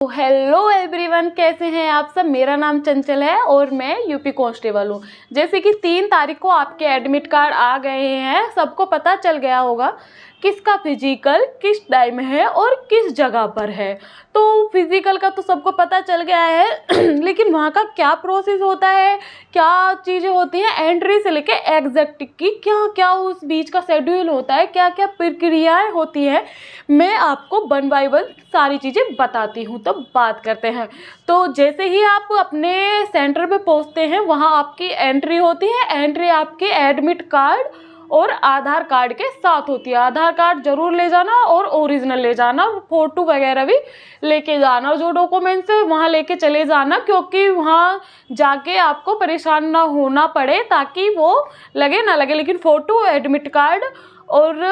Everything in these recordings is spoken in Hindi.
हेलो एवरीवन, कैसे हैं आप सब। मेरा नाम चंचल है और मैं यूपी कांस्टेबल हूँ। जैसे कि 3 तारीख को आपके एडमिट कार्ड आ गए हैं, सबको पता चल गया होगा किसका फिजिकल किस टाइम है और किस जगह पर है। तो फिजिकल का तो सबको पता चल गया है लेकिन वहाँ का क्या प्रोसेस होता है, क्या चीज़ें होती हैं, एंट्री से लेके एग्जैक्ट की क्या क्या उस बीच का शेड्यूल होता है, क्या क्या प्रक्रियाएं होती हैं, मैं आपको 1 बाय 1 सारी चीज़ें बताती हूँ। तो बात करते हैं। तो जैसे ही आप अपने सेंटर पे पहुँचते हैं, वहाँ आपकी एंट्री होती है। एंट्री आपके एडमिट कार्ड और आधार कार्ड के साथ होती है। आधार कार्ड जरूर ले जाना और ओरिजिनल ले जाना, फोटो वगैरह भी लेके जाना, जो डॉक्यूमेंट्स है वहाँ लेके चले जाना, क्योंकि वहाँ जाके आपको परेशान ना होना पड़े, ताकि वो लगे ना लगे। लेकिन फ़ोटो, एडमिट कार्ड और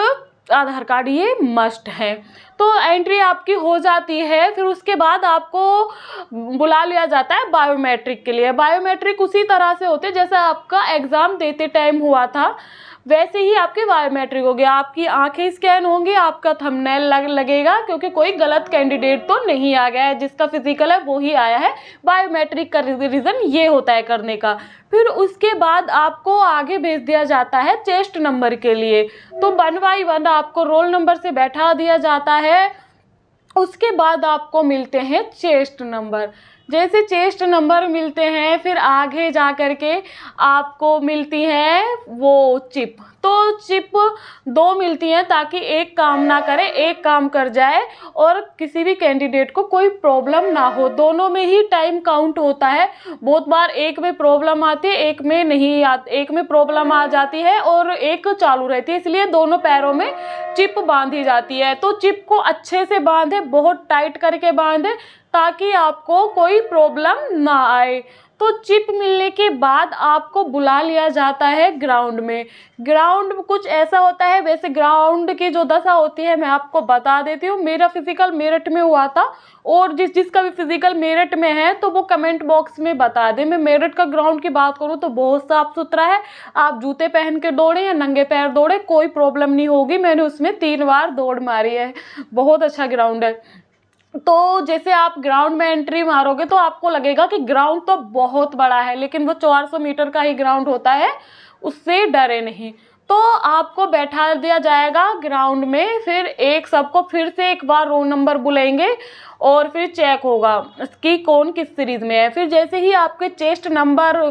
आधार कार्ड ये मस्ट है। तो एंट्री आपकी हो जाती है। फिर उसके बाद आपको बुला लिया जाता है बायोमेट्रिक के लिए। बायोमेट्रिक उसी तरह से होते जैसे आपका एग्ज़ाम देते टाइम हुआ था, वैसे ही आपके बायोमेट्रिक हो गया। आपकी आंखें स्कैन होंगी, आपका थंबनेल लगेगा, क्योंकि कोई गलत कैंडिडेट तो नहीं आ गया है। जिसका फिजिकल है वो ही आया है। बायोमेट्रिक का रीज़न ये होता है करने का। फिर उसके बाद आपको आगे भेज दिया जाता है चेस्ट नंबर के लिए। तो 1 बाय 1 आपको रोल नंबर से बैठा दिया जाता है। उसके बाद आपको मिलते हैं चेस्ट नंबर। जैसे चेस्ट नंबर मिलते हैं, फिर आगे जा कर के आपको मिलती है वो चिप। तो चिप 2 मिलती हैं, ताकि एक काम ना करे, एक काम कर जाए और किसी भी कैंडिडेट को कोई प्रॉब्लम ना हो। दोनों में ही टाइम काउंट होता है। बहुत बार एक में प्रॉब्लम आती है, एक में नहीं आती, एक में प्रॉब्लम आ जाती है और एक चालू रहती है। इसलिए दोनों पैरों में चिप बांधी जाती है। तो चिप को अच्छे से बांधे, बहुत टाइट करके बांधे, ताकि आपको कोई प्रॉब्लम ना आए। तो चिप मिलने के बाद आपको बुला लिया जाता है ग्राउंड में। ग्राउंड कुछ ऐसा होता है, वैसे ग्राउंड की जो दशा होती है मैं आपको बता देती हूँ। मेरा फिजिकल मेरठ में हुआ था, और जिसका भी फिजिकल मेरठ में है तो वो कमेंट बॉक्स में बता दे। मैं मेरठ का ग्राउंड की बात करूँ तो बहुत साफ सुथरा है। आप जूते पहन के दौड़े या नंगे पैर दौड़े, कोई प्रॉब्लम नहीं होगी। मैंने उसमें 3 बार दौड़ मारी है। बहुत अच्छा ग्राउंड है। तो जैसे आप ग्राउंड में एंट्री मारोगे तो आपको लगेगा कि ग्राउंड तो बहुत बड़ा है, लेकिन वो 400 मीटर का ही ग्राउंड होता है, उससे डरे नहीं। तो आपको बैठा दिया जाएगा ग्राउंड में। फिर सबको फिर से एक बार रोल नंबर बुलाएंगे और फिर चेक होगा कि कौन किस सीरीज़ में है। फिर जैसे ही आपके चेस्ट नंबर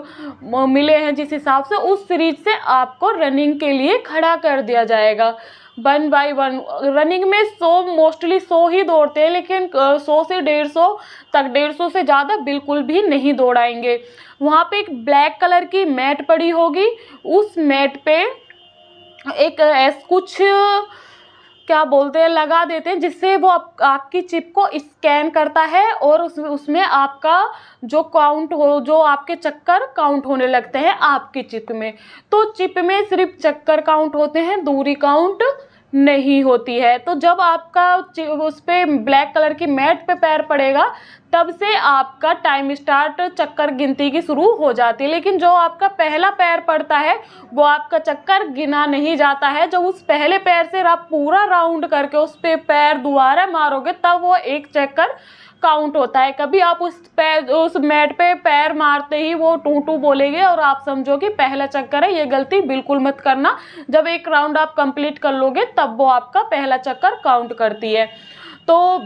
मिले हैं जिस हिसाब से, उस सीरीज से आपको रनिंग के लिए खड़ा कर दिया जाएगा। 1 बाय 1 रनिंग में 100 ही दौड़ते हैं, लेकिन 100 से 150 तक, 150 से ज़्यादा बिल्कुल भी नहीं दौड़ाएंगे। वहाँ पे एक ब्लैक कलर की मैट पड़ी होगी। उस मैट पे एक कुछ क्या बोलते हैं, लगा देते हैं, जिससे वो आपकी चिप को स्कैन करता है और उसमें आपका जो काउंट हो, जो आपके चक्कर काउंट होने लगते हैं आपकी चिप में। तो चिप में सिर्फ चक्कर काउंट होते हैं, दूरी काउंट नहीं होती है। तो जब आपका उस पे ब्लैक कलर की मैट पे पैर पड़ेगा, तब से आपका टाइम स्टार्ट, चक्कर गिनती की शुरू हो जाती है। लेकिन जो आपका पहला पैर पड़ता है वो आपका चक्कर गिना नहीं जाता है। जब उस पहले पैर से आप पूरा राउंड करके उस पे पैर दोबारा मारोगे, तब वो एक चक्कर काउंट होता है। कभी आप उस मैट पे पैर मारते ही वो टू टू बोलेंगे और आप समझो कि पहला चक्कर है। ये गलती बिल्कुल मत करना। जब एक राउंड आप कंप्लीट कर लोगे तब वो आपका पहला चक्कर काउंट करती है। तो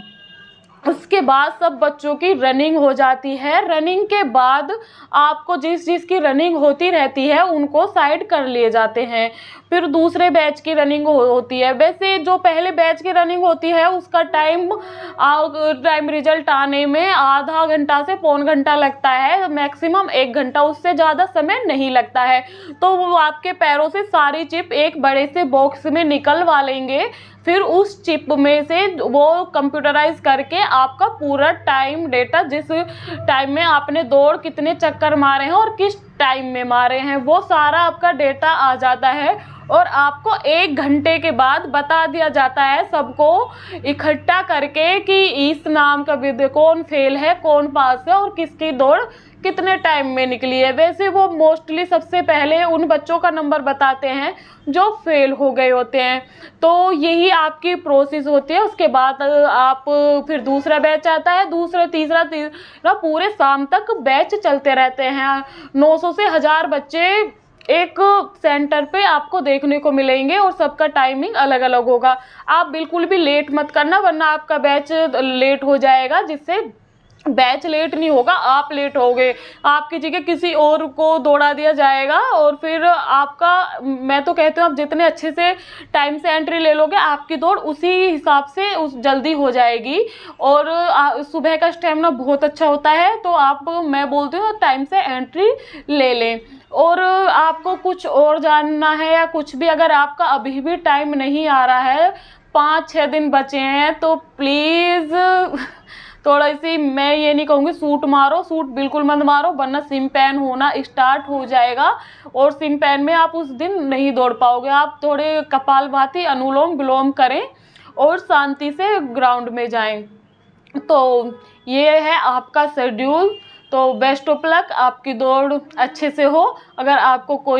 उसके बाद सब बच्चों की रनिंग हो जाती है। रनिंग के बाद आपको जिस की रनिंग होती रहती है उनको साइड कर लिए जाते हैं। फिर दूसरे बैच की रनिंग होती है। वैसे जो पहले बैच की रनिंग होती है उसका टाइम रिजल्ट आने में आधा घंटा से पौन घंटा लगता है, मैक्सिमम 1 घंटा, उससे ज़्यादा समय नहीं लगता है। तो वो आपके पैरों से सारी चिप एक बड़े से बॉक्स में निकलवा लेंगे। फिर उस चिप में से वो कंप्यूटराइज करके आपका पूरा टाइम डेटा, जिस टाइम में आपने दौड़ कितने चक्कर मारे हैं और किस टाइम में मारे हैं, वो सारा आपका डेटा आ जाता है। और आपको 1 घंटे के बाद बता दिया जाता है सबको इकट्ठा करके कि इस नाम का विद्यार्थी कौन फेल है, कौन पास है और किसकी दौड़ कितने टाइम में निकली है। वैसे वो मोस्टली सबसे पहले उन बच्चों का नंबर बताते हैं जो फेल हो गए होते हैं। तो यही आपकी प्रोसेस होती है। उसके बाद आप फिर दूसरा बैच आता है, दूसरा तीसरा पूरे शाम तक बैच चलते रहते हैं। 900 से 1000 बच्चे एक सेंटर पे आपको देखने को मिलेंगे और सबका टाइमिंग अलग अलग होगा। आप बिल्कुल भी लेट मत करना, वरना आपका बैच लेट हो जाएगा, जिससे बैच लेट नहीं होगा, आप लेट होगे, आपकी जगह किसी और को दौड़ा दिया जाएगा और फिर आपका, मैं तो कहती हूँ आप जितने अच्छे से टाइम से एंट्री ले लोगे आपकी दौड़ उसी हिसाब से उस जल्दी हो जाएगी। और सुबह का स्टेमिना बहुत अच्छा होता है, तो आप, मैं बोलती हूँ टाइम से एंट्री ले लें। और आपको कुछ और जानना है या कुछ भी, अगर आपका अभी भी टाइम नहीं आ रहा है, 5-6 दिन बचे हैं, तो प्लीज़ थोड़ा सी, मैं ये नहीं कहूँगी सूट मारो, सूट बिल्कुल मत मारो, वरना सिम पैन होना स्टार्ट हो जाएगा और सिम पैन में आप उस दिन नहीं दौड़ पाओगे। आप थोड़े कपालभाति, अनुलोम विलोम करें और शांति से ग्राउंड में जाएं। तो ये है आपका शेड्यूल। तो बेस्ट ऑफ लक, आपकी दौड़ अच्छे से हो। अगर आपको कोई